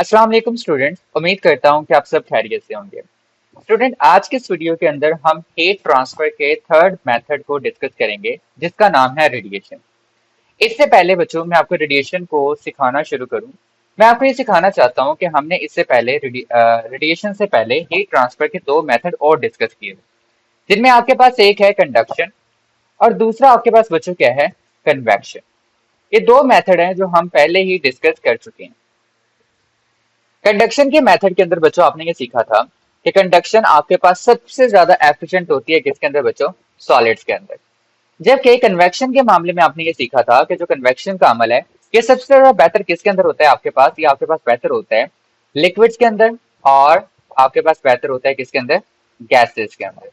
अस्सलाम वालेकुम स्टूडेंट्स। उम्मीद करता हूँ कि आप सब खैरियत से होंगे। स्टूडेंट, आज के इस वीडियो के अंदर हम हीट ट्रांसफर के थर्ड मेथड को डिस्कस करेंगे जिसका नाम है रेडिएशन। इससे पहले बच्चों मैं आपको रेडिएशन को सिखाना शुरू करूँ, मैं आपको ये सिखाना चाहता हूँ कि हमने इससे पहले रेडिएशन से पहले हीट ट्रांसफर के दो मेथड और डिस्कस किए, जिनमें आपके पास एक है कंडक्शन और दूसरा आपके पास बच्चों क्या है, कन्वेक्शन। ये दो मेथड हैं जो हम पहले ही डिस्कस कर चुके हैं। कंडक्शन के मेथड के अंदर बच्चों आपने ये सीखा था कि कंडक्शन आपके पास सबसे ज्यादा एफिशिएंट होती है किसके अंदर बच्चों, सॉलिड्स के अंदर। जबकि कन्वेक्शन के मामले में आपने ये सीखा था कि जो कन्वेक्शन का अमल है ये सबसे ज्यादा बेहतर किसके अंदर होता है, आपके पास ये आपके पास बेहतर होता है लिक्विड्स के अंदर, और आपके पास बेहतर होता है किसके अंदर, गैसेस के अंदर।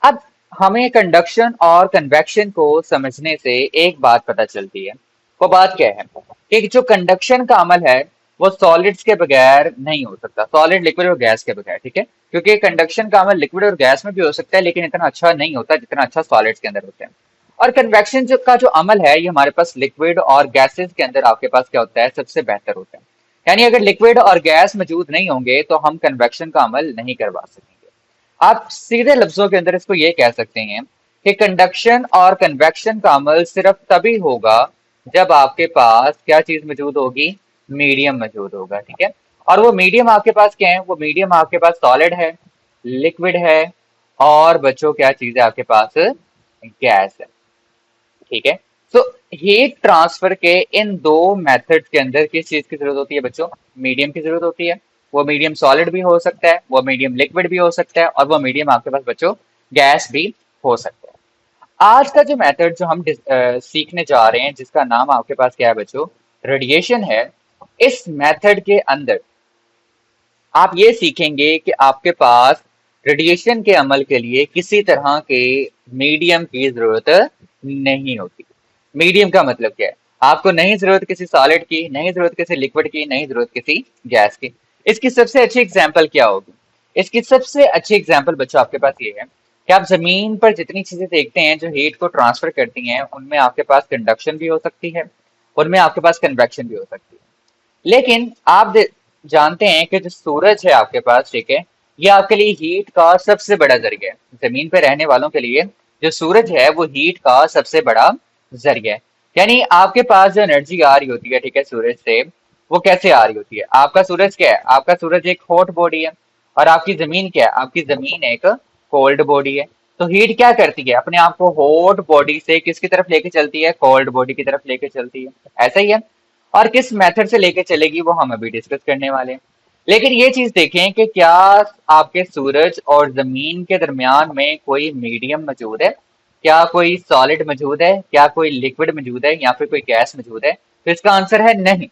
अब हमें कंडक्शन और कन्वेक्शन को समझने से एक बात पता चलती है। वो बात क्या है कि जो कंडक्शन का अमल है वो सॉलिड्स के बगैर नहीं हो सकता, सॉलिड, लिक्विड और गैस के बगैर। ठीक है, क्योंकि कंडक्शन का अमल लिक्विड और गैस में भी हो सकता है लेकिन इतना अच्छा नहीं होता जितना अच्छा सॉलिड्स के अंदर होता है। और कन्वेक्शन का जो अमल है ये हमारे पास लिक्विड और गैसेस के अंदर आपके पास क्या होता है, सबसे बेहतर होता है। यानी अगर लिक्विड और गैस मौजूद नहीं होंगे तो हम कन्वेक्शन का अमल नहीं करवा सकेंगे। आप सीधे लफ्जों के अंदर इसको ये कह सकते हैं कि कंडक्शन और कन्वेक्शन का अमल सिर्फ तभी होगा जब आपके पास क्या चीज मौजूद होगी, मीडियम मौजूद होगा। ठीक है, और वो मीडियम आपके पास क्या है, वो मीडियम आपके पास सॉलिड है, लिक्विड है, और बच्चों क्या चीज है आपके पास, गैस है। ठीक है, सो हीट ट्रांसफर के इन दो मेथड्स के अंदर किस चीज की जरूरत होती है बच्चों, मीडियम की जरूरत होती है। वो मीडियम सॉलिड भी हो सकता है, वो मीडियम लिक्विड भी हो सकता है, और वो मीडियम आपके पास बच्चों गैस भी हो सकता है। आज का जो मेथड जो हम सीखने जा रहे हैं जिसका नाम आपके पास क्या है बच्चों, रेडिएशन है। इस मेथड के अंदर आप ये सीखेंगे कि आपके पास रेडिएशन के अमल के लिए किसी तरह के मीडियम की जरूरत नहीं होती। मीडियम का मतलब क्या है, आपको नहीं जरूरत किसी सॉलिड की, नहीं जरूरत किसी लिक्विड की, नहीं जरूरत किसी गैस की। इसकी सबसे अच्छी एग्जांपल क्या होगी, इसकी सबसे अच्छी एग्जांपल बच्चों आपके पास ये है कि आप जमीन पर जितनी चीजें देखते हैं जो हीट को ट्रांसफर करती हैं उनमें आपके पास कंडक्शन भी हो सकती है, उनमें आपके पास कन्वेक्शन भी हो सकती है। लेकिन आप जानते हैं कि जो सूरज है आपके पास, ठीक है, ये आपके लिए हीट का सबसे बड़ा जरिया है। जमीन पे रहने वालों के लिए जो सूरज है वो हीट का सबसे बड़ा जरिया है। यानी आपके पास जो एनर्जी आ रही होती है, ठीक है, सूरज से, वो कैसे आ रही होती है, आपका सूरज क्या है, आपका सूरज एक हॉट बॉडी है, और आपकी जमीन क्या है, आपकी जमीन एक कोल्ड बॉडी है। तो हीट क्या करती है, अपने आप को हॉट बॉडी से किसकी तरफ लेके चलती है, कोल्ड बॉडी की तरफ लेके चलती है। ऐसा ही है, और किस मेथड से लेके चलेगी वो हम अभी डिस्कस करने वाले हैं। लेकिन ये चीज देखें कि क्या आपके सूरज और जमीन के दरमियान में कोई मीडियम मौजूद है, क्या कोई सॉलिड मौजूद है, क्या कोई लिक्विड मौजूद है, या फिर कोई गैस मौजूद है। तो इसका आंसर है नहीं।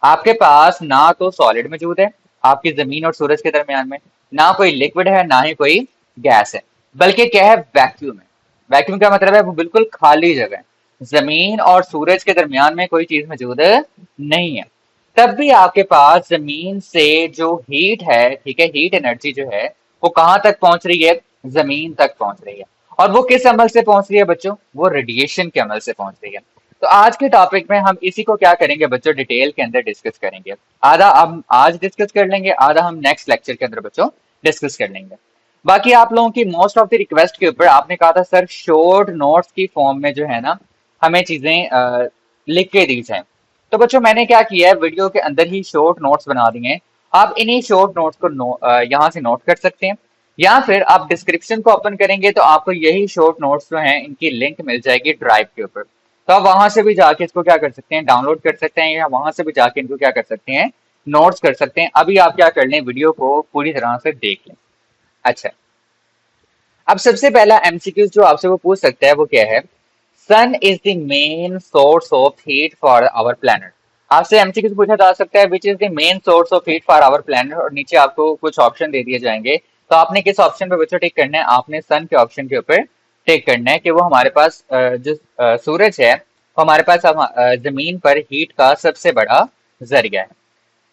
आपके पास ना तो सॉलिड मौजूद है आपकी जमीन और सूरज के दरमियान में, ना कोई लिक्विड है, ना ही कोई गैस है, बल्कि क्या है, वैक्यूम है। वैक्यूम का मतलब है वो बिल्कुल खाली जगह है, जमीन और सूरज के दरमियान में कोई चीज मौजूद नहीं है। तब भी आपके पास जमीन से जो हीट है, ठीक है, हीट एनर्जी जो है वो कहाँ तक पहुंच रही है, जमीन तक पहुंच रही है। और वो किस अमल से पहुंच रही है बच्चों, वो रेडिएशन के अमल से पहुंच रही है। तो आज के टॉपिक में हम इसी को क्या करेंगे बच्चों, डिटेल के अंदर डिस्कस करेंगे। आधा हम आज डिस्कस कर लेंगे, आधा हम नेक्स्ट लेक्चर के अंदर बच्चों डिस्कस कर लेंगे। बाकी आप लोगों की मोस्ट ऑफ द रिक्वेस्ट के ऊपर आपने कहा था सर शॉर्ट नोट्स की फॉर्म में जो है ना हमें चीजें लिख के दी जाए। तो बच्चों मैंने क्या किया है, वीडियो के अंदर ही शॉर्ट नोट्स बना दिए हैं। आप इन्हीं शॉर्ट नोट्स को यहाँ से नोट कर सकते हैं, या फिर आप डिस्क्रिप्शन को ओपन करेंगे तो आपको यही शॉर्ट नोट्स जो हैं इनकी लिंक मिल जाएगी ड्राइव के ऊपर। तो आप वहां से भी जाके इसको क्या कर सकते हैं, डाउनलोड कर सकते हैं, या वहां से भी जाके इनको क्या कर सकते हैं, नोट्स कर सकते हैं। अभी आप क्या कर लें, वीडियो को पूरी तरह से देख लें। अच्छा, अब सबसे पहला एमसीक्यू जो आपसे वो पूछ सकता है वो क्या है, sun is the main source of heat for our planet. आपसे एमसीक्यू पूछा जा सकता है which is the main source of heat for our planet, और नीचे आपको कुछ ऑप्शन दे दिए जाएंगे। तो आपने किस ऑप्शन पे बच्चों टिक करना है, आपने सन के ऑप्शन के ऊपर टिक करना है कि वो हमारे पास जो सूरज है वो हमारे पास जमीन पर हीट का सबसे बड़ा जरिया है।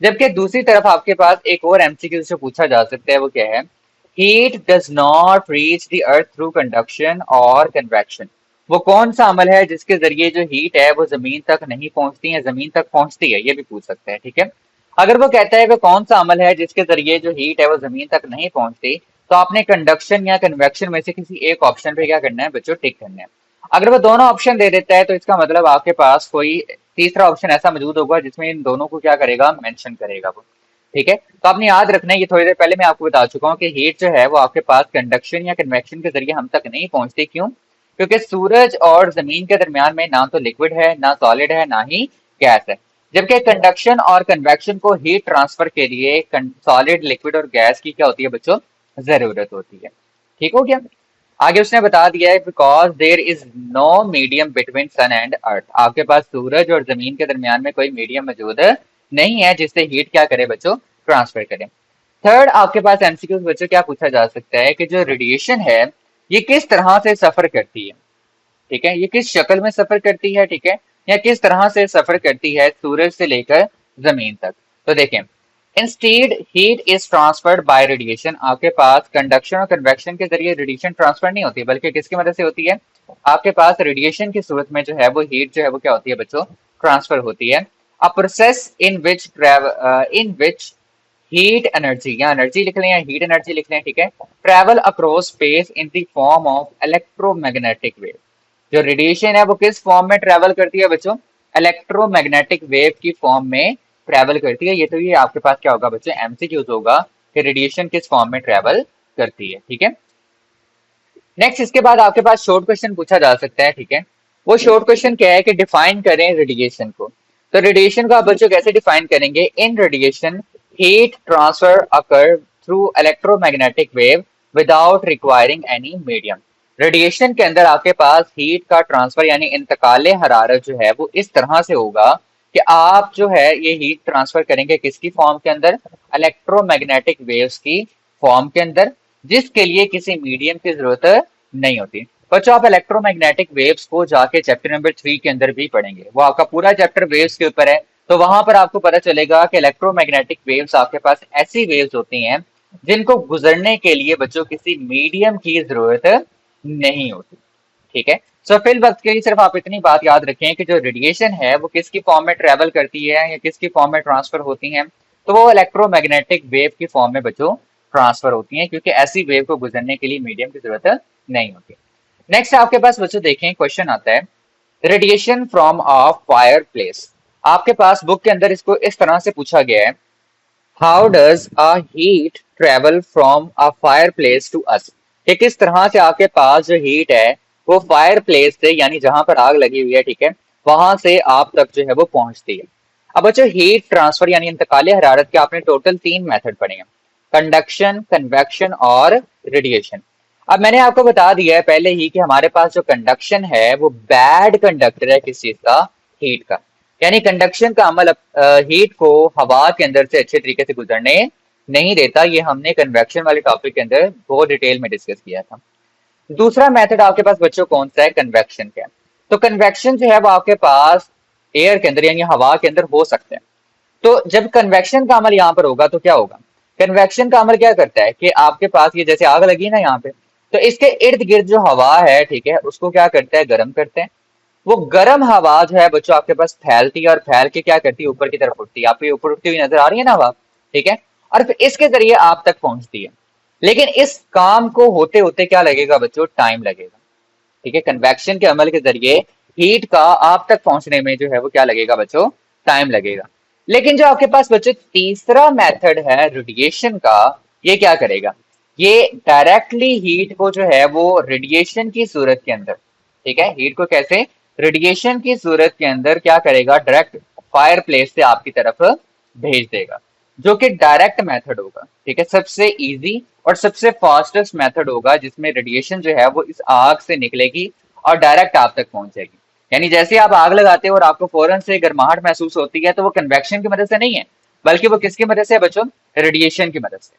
जबकि दूसरी तरफ आपके पास एक और एमसीक्यू जो पूछा जा सकता है वो क्या है, heat does not reach the earth through conduction और कन्वेक्शन। वो कौन सा अमल है जिसके जरिए जो हीट है वो जमीन तक नहीं पहुंचती है, जमीन तक पहुंचती है, ये भी पूछ सकते हैं। ठीक है, अगर वो कहता है कि कौन सा अमल है जिसके जरिए जो हीट है वो जमीन तक नहीं पहुंचती, तो आपने कंडक्शन या कन्वेक्शन में से किसी एक ऑप्शन पे क्या करना है बच्चों, टिक करना है। अगर वो दोनों ऑप्शन दे देता है तो इसका मतलब आपके पास कोई तीसरा ऑप्शन ऐसा मौजूद होगा जिसमें इन दोनों को क्या करेगा, मेंशन करेगा वो। ठीक है, तो आपने याद रखना है, ये थोड़ी देर पहले मैं आपको बता चुका हूँ कि हीट जो है वो आपके पास कंडक्शन या कन्वेक्शन के जरिए हम तक नहीं पहुंचती। क्यों? क्योंकि सूरज और जमीन के दरमियान में ना तो लिक्विड है, ना सॉलिड है, ना ही गैस है। जबकि कंडक्शन और कन्वेक्शन को हीट ट्रांसफर के लिए सॉलिड, लिक्विड और गैस की क्या होती है बच्चों, जरूरत होती है। ठीक हो गया? आगे उसने बता दिया है because there is no medium between sun and earth. आपके पास सूरज और जमीन के दरमियान में कोई मीडियम मौजूद नहीं है जिससे हीट क्या करे बच्चों, ट्रांसफर करे। थर्ड, आपके पास एमसीक्यू बच्चों क्या पूछा जा सकता है कि जो रेडिएशन है ये किस तरह से सफर करती है। ठीक है, ये किस शक्ल में सफर करती है, ठीक है, या किस तरह से सफर करती है सूरज से लेकर जमीन तक। तो देखें, instead heat is transferred by radiation. आपके पास कंडक्शन और कन्वेक्शन के जरिए रेडिएशन ट्रांसफर नहीं होती, बल्कि किसकी मदद से होती है, आपके पास रेडिएशन की सूरत में जो है वो हीट जो है वो क्या होती है बच्चों, ट्रांसफर होती है। A process in which heat energy, या एनर्जी लिख लें या हीट एनर्जी लिख लें, ठीक है, travel across space in the form of electromagnetic wave. जो रेडिएशन है वो किस फॉर्म में ट्रेवल करती है बच्चों, इलेक्ट्रोमैग्नेटिक वेव की फॉर्म में ट्रेवल करती है। ये तो ये आपके पास क्या होगा बच्चों, एमसीक्यूज होगा कि रेडिएशन किस फॉर्म में ट्रेवल करती है। ठीक है, नेक्स्ट इसके बाद आपके पास शॉर्ट क्वेश्चन पूछा जा सकता है। ठीक है, वो शॉर्ट क्वेश्चन क्या है कि डिफाइन करें रेडिएशन को। तो रेडिएशन को आप बच्चों कैसे डिफाइन करेंगे, in radiation heat transfer occur through electromagnetic wave without requiring any medium. Radiation के अंदर आपके पास हीट का ट्रांसफर यानी इंतकाले हरारत जो है वो इस तरह से होगा कि आप जो है ये हीट ट्रांसफर करेंगे किसकी फॉर्म के अंदर, इलेक्ट्रोमैग्नेटिक वेव्स की फॉर्म के अंदर, जिसके लिए किसी मीडियम की जरूरत नहीं होती। बच्चों आप इलेक्ट्रोमैग्नेटिक वेव्स को जाके चैप्टर नंबर 3 के अंदर भी पढ़ेंगे, वो आपका पूरा चैप्टर वेव्स के ऊपर है। तो वहां पर आपको पता चलेगा कि इलेक्ट्रोमैग्नेटिक वेव्स आपके पास ऐसी वेव्स होती हैं जिनको गुजरने के लिए बच्चों किसी मीडियम की जरूरत नहीं होती। ठीक है, सो फिल वक्त के लिए सिर्फ आप इतनी बात याद रखें कि जो रेडिएशन है वो किसकी फॉर्म में ट्रेवल करती है या किसकी फॉर्म में ट्रांसफर होती है, तो वो इलेक्ट्रोमैग्नेटिक वेव की फॉर्म में बच्चों ट्रांसफर होती हैं, क्योंकि ऐसी वेव को गुजरने के लिए मीडियम की जरूरत नहीं होती। नेक्स्ट आपके पास बच्चों देखें क्वेश्चन आता है, radiation from a fire place. आपके पास बुक के अंदर इसको इस तरह से पूछा गया है, how does a heat travel from a fireplace to us. कि किस तरह से आपके पास जो हीट है वो फायर प्लेस से यानी जहां पर आग लगी हुई है, ठीक है, वहां से आप तक जो है वो पहुंचती है। अब बच्चों हीट ट्रांसफर यानी इंतकाले हरारत के आपने टोटल 3 मेथड पढ़े हैं, कंडक्शन, कन्वेक्शन और रेडिएशन। अब मैंने आपको बता दिया है पहले ही कि हमारे पास जो कंडक्शन है वो बैड कंडक्टर है किस चीज का, हीट का। यानी कंडक्शन का अमल हीट को हवा के अंदर से अच्छे तरीके से गुजरने नहीं देता। ये हमने कन्वेक्शन वाले टॉपिक के अंदर बहुत डिटेल में डिस्कस किया था। दूसरा मेथड आपके पास बच्चों कौन सा है, कन्वेक्शन का। तो कन्वेक्शन जो है वो आपके पास एयर के अंदर यानी हवा के अंदर हो सकता है। तो जब कन्वेक्शन का अमल यहाँ पर होगा तो क्या होगा, कन्वेक्शन का अमल क्या करता है कि आपके पास ये जैसे आग लगी ना यहाँ पे, तो इसके इर्द गिर्द जो हवा है, ठीक है, उसको क्या करता है, गर्म करते हैं। वो गर्म हवा जो है बच्चों आपके पास फैलती है और फैल के क्या करती है, ऊपर की तरफ उठती है। आपको ये ऊपर उठती हुई नजर आ रही है ना हवा, ठीक है, और फिर इसके जरिए आप तक पहुंचती है। लेकिन इस काम को होते होते क्या लगेगा बच्चों, टाइम लगेगा। ठीक है, कन्वेक्शन के अमल के जरिए हीट का आप तक पहुंचने में जो है वो क्या लगेगा बच्चों, टाइम लगेगा। लेकिन जो आपके पास बच्चों तीसरा मेथड है रेडिएशन का, ये क्या करेगा, ये डायरेक्टली हीट को जो है वो रेडिएशन की सूरत के अंदर, ठीक है, हीट को कैसे, रेडिएशन की सूरत के अंदर क्या करेगा, डायरेक्ट फायर प्लेस से आपकी तरफ भेज देगा, जो कि डायरेक्ट मेथड होगा। ठीक है, सबसे इजी और सबसे फास्टेस्ट मेथड होगा जिसमें रेडिएशन जो है वो इस आग से निकलेगी और डायरेक्ट आप तक पहुंचेगी। यानी जैसे आप आग लगाते हो और आपको फौरन से गर्माहट महसूस होती है, तो वो कन्वेक्शन की मदद से नहीं है, बल्कि वो किसकी मदद से है बच्चों, रेडिएशन की मदद से।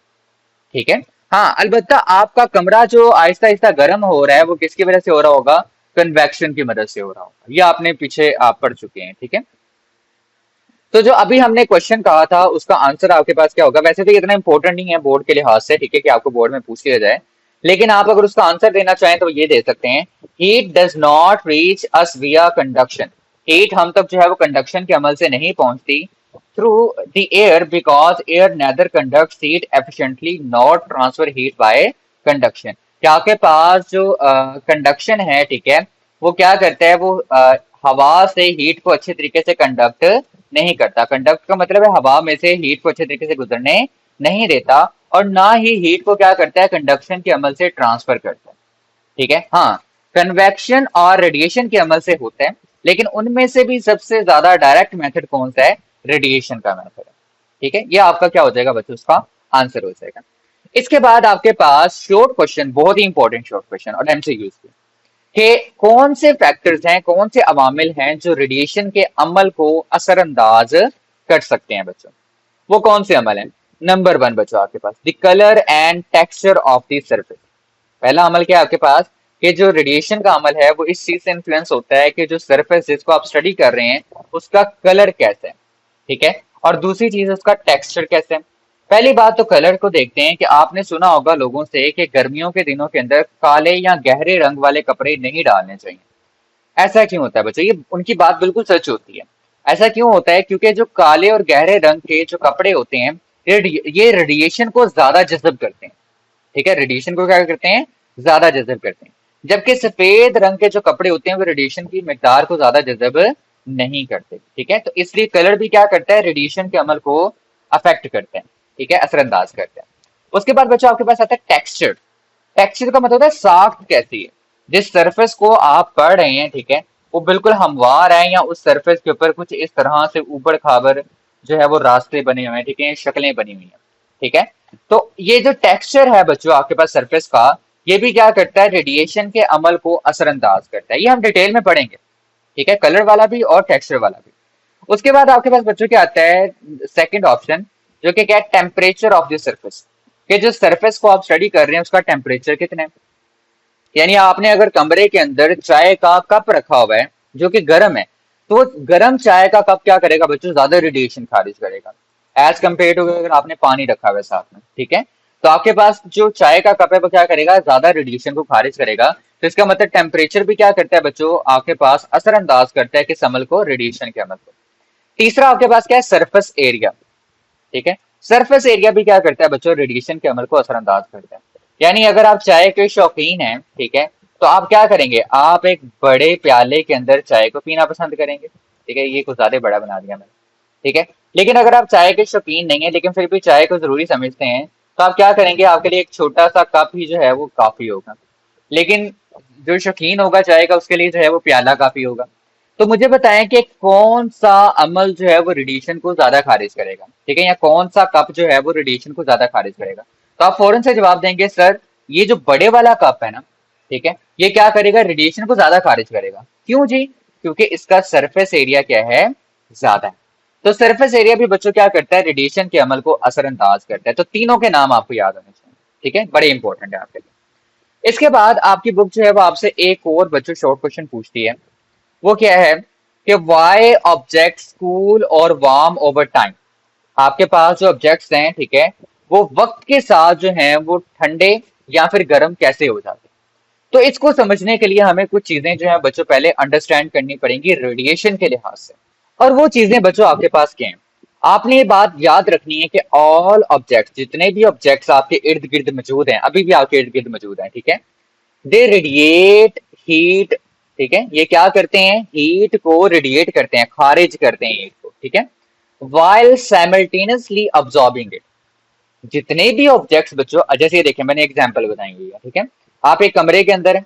ठीक है, हाँ अलबत्ता आपका कमरा जो आहिस्ता आहिस्ता गर्म हो रहा है वो किसकी वजह से हो रहा होगा, कन्वेक्शन की मदद से हो रहा होगा। ये आपने पीछे आप पढ़ चुके हैं। ठीक है, तो जो अभी हमने क्वेश्चन कहा था उसका आंसर आपके पास क्या होगा, वैसे तो ये इतना इंपॉर्टेंट नहीं है बोर्ड के लिहाज से, ठीक है, कि आपको बोर्ड में पूछ लिया जाए, लेकिन आप अगर उसका आंसर देना चाहें तो ये दे सकते हैं, हीट डज नॉट रीच अस विया कंडक्शन। हीट हम तक जो है वो कंडक्शन के अमल से नहीं पहुंचती, through the air because air neither conducts heat efficiently nor transfer heat by conduction। क्या आपके पास जो कंडक्शन है, ठीक है, वो क्या करता है, वो हवा से हीट को अच्छे तरीके से कंडक्ट नहीं करता। कंडक्ट का मतलब है हवा में से हीट को अच्छे तरीके से गुजरने नहीं देता, और ना ही हीट को क्या करता है, कंडक्शन के अमल से ट्रांसफर करता है। ठीक है, हाँ, कन्वेक्शन और रेडिएशन के अमल से होता है, लेकिन उनमें से भी सबसे ज्यादा डायरेक्ट मेथड कौन सा है, रेडिएशन का मेथड है। ठीक है, ये आपका क्या हो जाएगा बच्चों, उसका आंसर हो जाएगा। इसके बाद आपके पास शॉर्ट क्वेश्चन, बहुत ही इंपॉर्टेंट शॉर्ट क्वेश्चन और एमसीक्यूज के कौन से फैक्टर्स हैं, कौन से अवामिल हैं जो रेडिएशन के अमल को असरअंदाज कर सकते हैं बच्चों। वो कौन से अमल हैं? नंबर वन बच्चों आपके पास the colour and texture of the surface. पहला अमल क्या है आपके पास, कि जो रेडिएशन का अमल है वो इस चीज से इन्फ्लुएंस होता है कि जो सरफेस जिसको आप स्टडी कर रहे हैं उसका कलर कैसा है। ठीक है, और दूसरी चीज उसका टेक्सचर कैसा है। पहली बात तो कलर को देखते हैं कि आपने सुना होगा लोगों से कि गर्मियों के दिनों के अंदर काले या गहरे रंग वाले कपड़े नहीं डालने चाहिए। ऐसा क्यों होता है बच्चों? ये उनकी बात बिल्कुल सच होती है। ऐसा क्यों होता है? क्योंकि जो काले और गहरे रंग के जो कपड़े होते हैं ये रेडिएशन को ज्यादा जज़ब करते हैं। ठीक है, रेडिएशन को क्या करते हैं, ज्यादा जज़ब करते हैं। जबकि सफेद रंग के जो कपड़े होते हैं वो रेडिएशन की मिकदार को ज्यादा जज़ब नहीं करते। ठीक है, तो इसलिए कलर भी क्या करता है, रेडिएशन के अमल को अफेक्ट करते हैं। ठीक है, असरअंदाज करते हैं। उसके बाद बच्चों आपके पास आता है टेक्सचर। टेक्सचर का मतलब होता है साख्त कैसी है। जिस सरफेस को आप पढ़ रहे हैं, ठीक है, वो बिल्कुल हमवार है या उस सरफेस के ऊपर कुछ इस तरह से ऊबड़ खाबड़ जो है वो रास्ते बने हुए हैं, ठीक है, शक्लें बनी हुई हैं। ठीक है, तो ये जो टेक्सचर है बच्चों आपके पास सरफेस का, ये भी क्या करता है, रेडिएशन के अमल को असरअंदाज करता है। ये हम डिटेल में पढ़ेंगे। ठीक है, कलर वाला भी और टेक्सचर वाला भी। उसके बाद आपके पास बच्चों क्या आता है, सेकंड ऑप्शन, जो कि क्या है, टेम्परेचर ऑफ द सरफेस। कि जो सरफेस को आप स्टडी कर रहे हैं उसका टेम्परेचर कितना है। यानी आपने अगर कमरे के अंदर चाय का कप रखा हुआ है जो कि गर्म है, तो गर्म चाय का कप क्या करेगा बच्चों, ज्यादा रेडिएशन खारिज करेगा एज कम्पेयर टू अगर आपने पानी रखा हुआ है साथ में। ठीक है, तो आपके पास जो चाय का कप है वो क्या करेगा, ज्यादा रेडिएशन को खारिज करेगा। तो इसका मतलब टेम्परेचर भी क्या करता है बच्चों, आपके पास असरअंदाज करता है किस अमल को, रेडिएशन के अमल को। तीसरा आपके पास क्या है, सरफेस एरिया। ठीक है, सरफेस एरिया भी क्या करता है बच्चों, रेडिएशन के अमल को असरअंदाज करता है। यानी अगर आप चाय के शौकीन हैं, ठीक है, तो आप क्या करेंगे, आप एक बड़े प्याले के अंदर चाय को पीना पसंद करेंगे। ठीक है, ये कुछ ज्यादा बड़ा बना दिया मैंने। ठीक है, लेकिन अगर आप चाय के शौकीन नहीं है लेकिन फिर भी चाय को जरूरी समझते हैं, तो आप क्या करेंगे, आपके लिए एक छोटा सा कप ही जो है वो काफी होगा। लेकिन जो शौकीन होगा चाय का उसके लिए जो है वो प्याला काफी होगा। तो मुझे बताएं कि कौन सा अमल जो है वो रेडिएशन को ज्यादा खारिज करेगा। ठीक है, या कौन सा कप जो है वो रेडिएशन को ज्यादा खारिज करेगा। तो आप फौरन से जवाब देंगे सर ये जो बड़े वाला कप है ना, ठीक है, ये क्या करेगा, रेडिएशन को ज्यादा खारिज करेगा। क्यों जी? क्योंकि इसका सरफेस एरिया क्या है, ज्यादा है। तो सरफेस एरिया भी बच्चों क्या करता है, रेडिएशन के अमल को असरअंदाज करता है। तो तीनों के नाम आपको याद होने चाहिए। ठीक है, बड़े इंपॉर्टेंट है आपके लिए। इसके बाद आपकी बुक जो है वो आपसे एक और बच्चों शॉर्ट क्वेश्चन पूछती है। वो क्या है कि वाई ऑब्जेक्ट्स कूल और वार्म ओवर टाइम। आपके पास जो ऑब्जेक्ट्स हैं, ठीक है, वो वक्त के साथ जो हैं वो ठंडे या फिर गर्म कैसे हो जाते हैं। तो इसको समझने के लिए हमें कुछ चीजें जो है बच्चों पहले अंडरस्टैंड करनी पड़ेंगी रेडिएशन के लिहाज से। और वो चीजें बच्चों आपके पास क्या हैं, आपने ये बात याद रखनी है कि ऑल ऑब्जेक्ट्स, जितने भी ऑब्जेक्ट्स आपके इर्द गिर्द मौजूद हैं, अभी भी आपके इर्द गिर्द मौजूद हैं, ठीक है, दे रेडिएट हीट। ठीक है, ये क्या करते हैं, हीट को रेडिएट करते हैं, खारिज करते हैं हीट को। ठीक है, वाइल साइमल्टेनियसली अब्सॉर्बिंग इट। जितने भी ऑब्जेक्ट्स बच्चों, जैसे ये देखिए मैंने एग्जांपल बताएंगे, ठीक है, आप एक कमरे के अंदर है,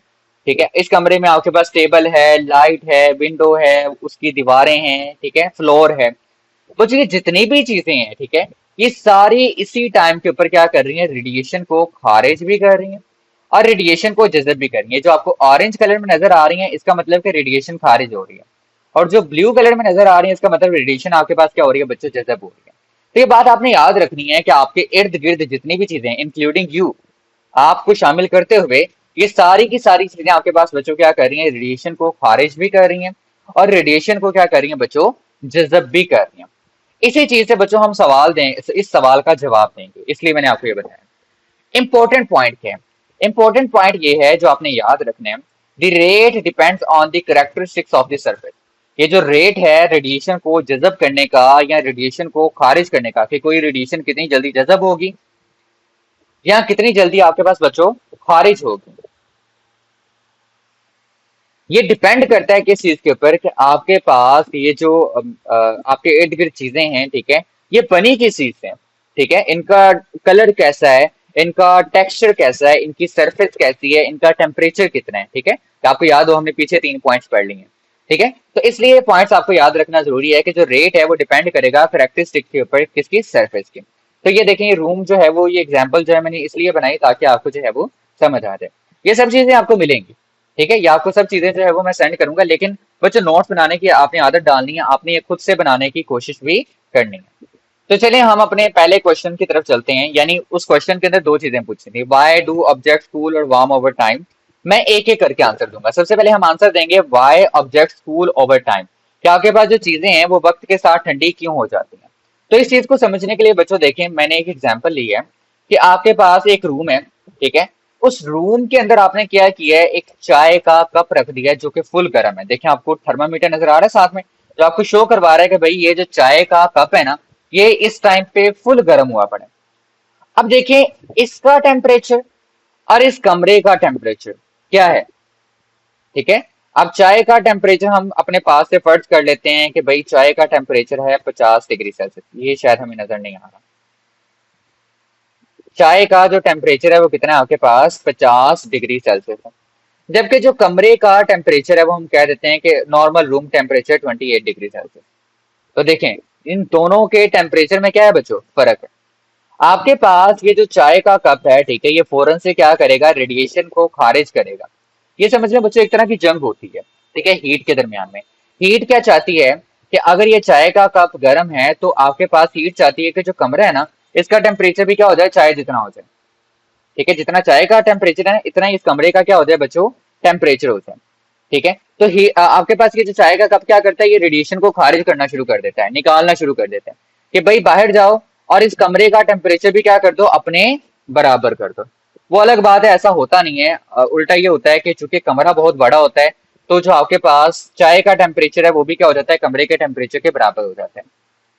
ठीक है, इस कमरे में आपके पास टेबल है, लाइट है, विंडो है, उसकी दीवारें हैं, ठीक है, फ्लोर है। बच्चों ये जितनी भी चीजें हैं, ठीक है, ये सारी इसी टाइम के ऊपर क्या कर रही है, रेडिएशन को खारिज भी कर रही है और रेडिएशन को जज़ब भी कर रही है। जो आपको ऑरेंज कलर में नजर आ रही है इसका मतलब कि रेडिएशन खारिज हो रही है, और जो ब्लू कलर में नजर आ रही है इसका मतलब रेडिएशन आपके पास क्या हो रही है बच्चों, जज़ब हो रही है। तो ये बात आपने याद रखनी है कि आपके इर्द गिर्द जितनी भी चीजें इंक्लूडिंग यू, आपको शामिल करते हुए, ये सारी की सारी चीजें आपके पास बच्चों क्या कर रही हैं, रेडिएशन को खारिज भी कर रही हैं और रेडिएशन को क्या कर रही हैं बच्चों, जज़ब भी कर रही हैं। इसी चीज से बच्चों हम सवाल दें, इस सवाल का जवाब देंगे, इसलिए मैंने आपको ये बताया। इंपॉर्टेंट पॉइंट क्या है, इंपॉर्टेंट पॉइंट ये है जो आपने याद रखना है, the rate depends on the characteristics of the surface. ये जो रेट है रेडिएशन को जज़ब करने का या रेडिएशन को खारिज करने का, कि कोई रेडिएशन कितनी जल्दी जज़ब होगी या कितनी जल्दी आपके पास बच्चों खारिज होगी, ये डिपेंड करता है किस चीज के ऊपर, कि आपके पास ये जो आपके इर्द गिर्द चीजें हैं, ठीक है, ये बनी किस चीज से, ठीक है, इनका कलर कैसा है, इनका टेक्सचर कैसा है, इनकी सरफेस कैसी है, इनका टेम्परेचर कितना है, ठीक है। तो आपको याद हो हमने पीछे 3 पॉइंट्स पढ़ लिए हैं, ठीक है। तो इसलिए ये पॉइंट्स आपको याद रखना जरूरी है कि जो रेट है वो डिपेंड करेगा करेक्टरिस्टिक के ऊपर, किसकी, सरफेस की। तो ये देखें, रूम जो है वो, ये एग्जाम्पल जो है मैंने इसलिए बनाई ताकि आपको जो है वो समझ आ जाए। ये सब चीजें आपको मिलेंगी, ठीक है, ये आपको सब चीजें जो है वो मैं सेंड करूंगा, लेकिन बच्चों नोट्स बनाने की आपने आदत डालनी है, आपने ये खुद से बनाने की कोशिश भी करनी है। तो चलिए हम अपने पहले क्वेश्चन की तरफ चलते हैं, यानी उस क्वेश्चन के अंदर दो चीजें पूछी थी, वाई डू ऑब्जेक्ट कूल और वार्म ओवर टाइम। मैं एक एक करके आंसर दूंगा। सबसे पहले हम आंसर देंगे why object cool over time, क्या आपके पास जो चीजें हैं वो वक्त के साथ ठंडी क्यों हो जाती हैं। तो इस चीज को समझने के लिए बच्चों देखें, मैंने एक एग्जाम्पल ली है कि आपके पास एक रूम है, ठीक है, उस रूम के अंदर आपने क्या किया है, एक चाय का कप रख दिया है जो कि फुल गर्म है। देखें आपको थर्मामीटर नजर आ रहा है साथ में, जो आपको शो करवा रहा है कि भाई ये जो चाय का कप है ना, ये इस टाइम पे फुल गर्म हुआ पड़ा है। अब देखिए इसका टेम्परेचर और इस कमरे का टेम्परेचर क्या है, ठीक है। अब चाय का टेम्परेचर हम अपने पास से फर्ज कर लेते हैं कि भाई चाय का टेम्परेचर है 50 डिग्री सेल्सियस, ये शायद हमें नजर नहीं आ रहा। चाय का जो टेम्परेचर है वो कितना है आपके पास, 50 डिग्री सेल्सियस है। जबकि जो कमरे का टेम्परेचर है वो हम कह देते हैं कि normal room temperature 28 degree Celsius. तो देखें इन दोनों के टेम्परेचर में क्या है बच्चों, फर्क है। आपके पास ये जो चाय का कप है, ठीक है, ये फौरन से क्या करेगा, रेडिएशन को खारिज करेगा। ये समझ लें बच्चों एक तरह की जंग होती है, ठीक है, हीट के दरमियान में। हीट क्या चाहती है कि अगर ये चाय का कप गर्म है तो आपके पास हीट चाहती है कि जो कमरा है ना, इसका टेम्परेचर भी क्या हो जाए, चाय जितना हो जाए, ठीक है, जितना चाय का टेम्परेचर है इतना ही इस कमरे का क्या हो जाए बच्चों, टेम्परेचर हो जाए, ठीक है। तो आपके पास ये जो चाय का कप क्या करता है, ये रेडिएशन को खारिज करना शुरू कर देता है, निकालना शुरू कर देता है कि भाई बाहर जाओ और इस कमरे का टेम्परेचर भी क्या कर दो, अपने बराबर कर दो। वो अलग बात है, ऐसा होता नहीं है, उल्टा ये होता है कि चूंकि कमरा बहुत बड़ा होता है तो जो आपके पास चाय का टेम्परेचर है वो भी क्या हो जाता है, कमरे के टेम्परेचर के बराबर हो जाता है,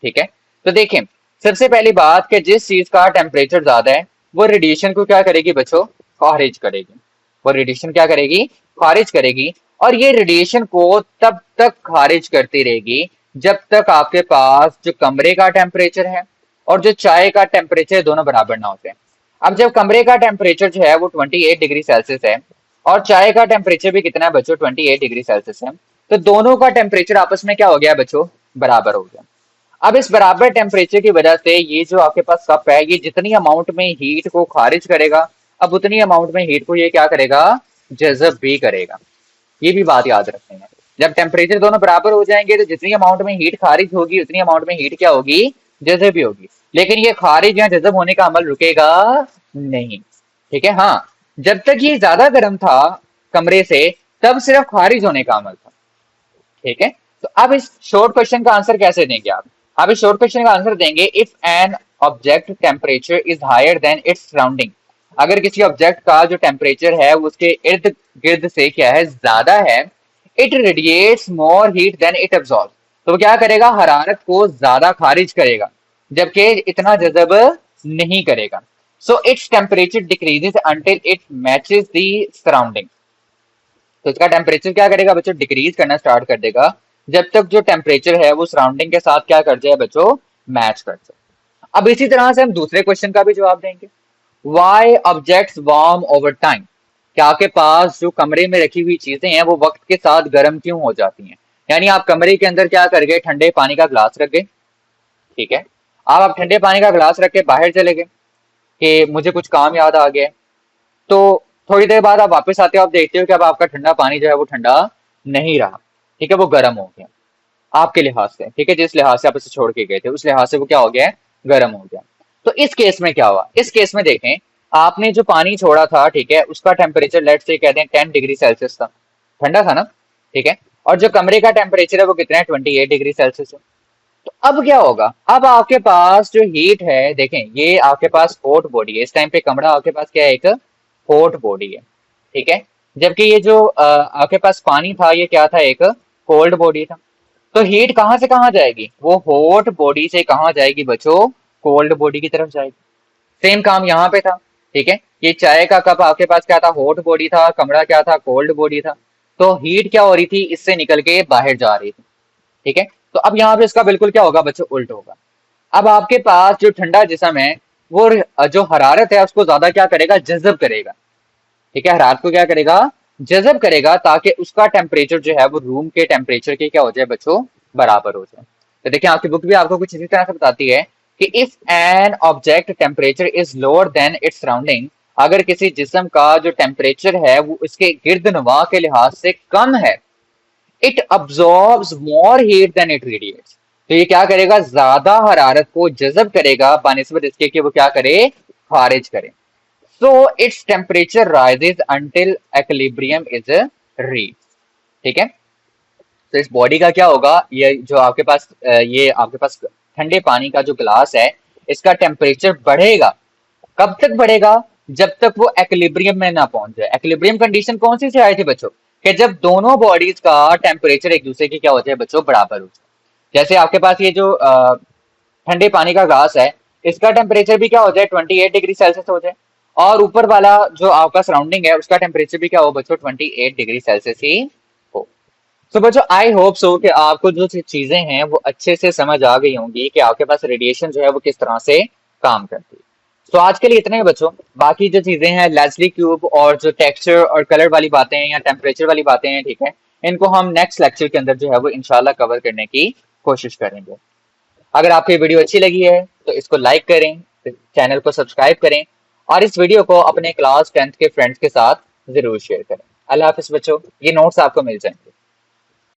ठीक है। तो देखें सबसे पहली बात कि जिस चीज का टेम्परेचर ज्यादा है वो रेडिएशन को क्या करेगी बच्चों, खारिज करेगी। वो रेडिएशन क्या करेगी, खारिज करेगी। और ये रेडिएशन को तब तक खारिज करती रहेगी जब तक आपके पास जो कमरे का टेम्परेचर है और जो चाय का टेम्परेचर दोनों बराबर ना होते हैं। अब जब कमरे का टेम्परेचर जो है वो 28 डिग्री सेल्सियस है और चाय का टेम्परेचर भी कितना है बच्चों, 28 डिग्री सेल्सियस है, तो दोनों का टेम्परेचर आपस में क्या हो गया बच्चों, बराबर हो गया। अब इस बराबर टेम्परेचर की वजह से ये जो आपके पास कप है ये जितनी अमाउंट में हीट को खारिज करेगा, अब उतनी अमाउंट में हीट को ये क्या करेगा, जज़ब भी करेगा। ये भी बात याद रखनी है। जब टेम्परेचर दोनों बराबर हो जाएंगे तो जितनी अमाउंट में हीट खारिज होगी उतनी अमाउंट में हीट क्या होगी, जज़ब भी होगी। लेकिन ये खारिज या जज़ब होने का अमल रुकेगा नहीं, ठीक है। हाँ, जब तक ये ज्यादा गर्म था कमरे से तब सिर्फ खारिज होने का अमल था, ठीक है। तो अब इस शॉर्ट क्वेश्चन का आंसर कैसे देंगे आप, इस शॉर्ट क्वेश्चन का आंसर देंगे if an object temperature is higher than its surrounding. अगर किसी ऑब्जेक्ट का जो टेम्परेचर है उसके इर्द गिर्द से क्या है, ज्यादा है, it radiates more heat than it absorb. तो वो क्या करेगा, हरारत को ज्यादा खारिज करेगा जबकि इतना जज़ब नहीं करेगा। So its temperature decreases until it matches the surrounding. तो इसका टेम्परेचर क्या करेगा बच्चों, डिक्रीज करना स्टार्ट कर देगा जब तक जो टेम्परेचर है वो सराउंडिंग के साथ क्या कर जाए बच्चों, मैच कर जाए। अब इसी तरह से हम दूसरे क्वेश्चन का भी जवाब देंगे, why objects warm over time. क्या आपके पास जो कमरे में रखी हुई चीजें हैं वो वक्त के साथ गर्म क्यों हो जाती हैं। यानी आप कमरे के अंदर क्या कर गए, ठंडे पानी का ग्लास रख गए, ठीक है। अब आप ठंडे पानी का ग्लास रख के बाहर चले गए कि मुझे कुछ काम याद आ गया, तो थोड़ी देर बाद आप वापस आते हो, आप देखते हो कि अब आपका ठंडा पानी जो है वो ठंडा नहीं रहा, ठीक है, वो गर्म हो गया आपके लिहाज से, ठीक है, जिस लिहाज से आप इसे छोड़ के गए थे उस लिहाज से वो क्या हो गया, गर्म हो गया। तो इस केस में क्या हुआ, इस केस में देखें आपने जो पानी छोड़ा था, ठीक है, उसका टेम्परेचर लेट से कहते हैं 10 डिग्री सेल्सियस था, ठंडा था ना, ठीक है, और जो कमरे का टेम्परेचर है वो कितना है, 28 डिग्री सेल्सियस है। तो अब क्या होगा, अब आपके पास जो हीट है, देखें ये आपके पास हॉट बॉडी है, इस टाइम पे कमरा आपके पास क्या है, एक हॉट बॉडी है, ठीक है। जबकि ये जो आपके पास पानी था ये क्या था, एक कोल्ड बॉडी था। तो हीट कहाँ से कहाँ जाएगी, वो हॉट बॉडी से कहाँ जाएगी बच्चों, कोल्ड बॉडी की तरफ जाएगी। सेम काम यहाँ पे था, ठीक है। ये चाय का कप आपके पास क्या था, हॉट बॉडी था, कमरा क्या था, कोल्ड बॉडी था। तो हीट क्या हो रही थी, इससे निकल के बाहर जा रही थी, ठीक है। तो अब यहाँ पे इसका बिल्कुल क्या होगा बच्चों, उल्ट होगा। अब आपके पास जो ठंडा जिस्म है वो जो हरारत है उसको ज्यादा क्या करेगा, जज़ब करेगा, ठीक है। हरारत को क्या करेगा, जज़ब करेगा, ताकि उसका टेम्परेचर जो है वो रूम के टेम्परेचर के क्या हो जाए बच्चों, बराबर हो जाए। तो देखिए आपकी बुक भी आपको कुछ इसी तरह से बताती है कि if an object temperature is lower than its surrounding, अगर किसी जिस्म का जो टेम्परेचर है वो उसके गिर्द नवा के लिहाज से कम है, it absorbs more heat than it radiates. तो ये क्या करेगा, ज्यादा हरारत को जज़ब करेगा बानिस्बत इसके कि वो क्या करे, खारिज करे। So its temperature rises until equilibrium is reach, ठीक है। तो इस बॉडी का क्या होगा, ये जो आपके पास ये आपके पास ठंडे पानी का जो ग्लास है, इसका टेम्परेचर बढ़ेगा। कब तक बढ़ेगा, जब तक वो एक्विलिब्रियम में ना पहुंच जाए। एक्विलिब्रियम कंडीशन कौन सी से आई थी बच्चों, कि जब दोनों बॉडीज का टेम्परेचर एक दूसरे की क्या हो जाए बच्चों, बराबर हो जाए। जैसे आपके पास ये जो ठंडे पानी का ग्लास है, इसका टेम्परेचर भी क्या हो जाए, 28 डिग्री सेल्सियस हो जाए, और ऊपर वाला जो आपका सराउंडिंग है उसका टेम्परेचर भी क्या हो बच्चों, 28 डिग्री सेल्सियस ही हो। तो बच्चों आई होप सो कि आपको जो चीजें हैं वो अच्छे से समझ आ गई होंगी कि आपके पास रेडिएशन जो है वो किस तरह से काम करती है। तो आज के लिए इतना ही बच्चों। बाकी जो चीजें हैं लेस्ली क्यूब और जो टेक्सचर और कलर वाली बातें हैं या टेम्परेचर वाली बातें हैं, ठीक है, इनको हम नेक्स्ट लेक्चर के अंदर जो है वो इंशाल्लाह कवर करने की कोशिश करेंगे। अगर आपको ये वीडियो अच्छी लगी है तो इसको लाइक करें, चैनल को सब्सक्राइब करें, और इस वीडियो को अपने क्लास 10th के फ्रेंड्स के साथ जरूर शेयर करें। अल्लाह हाफिज बच्चों, ये नोट्स आपको मिल जाएंगे।